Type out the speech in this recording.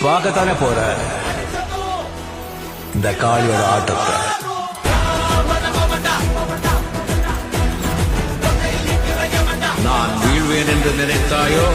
பார்க்கத்தானே போற இந்த காளியோட ஆட்டத்தை. நான் வீழ்வேன் என்று நினைத்தாயோ?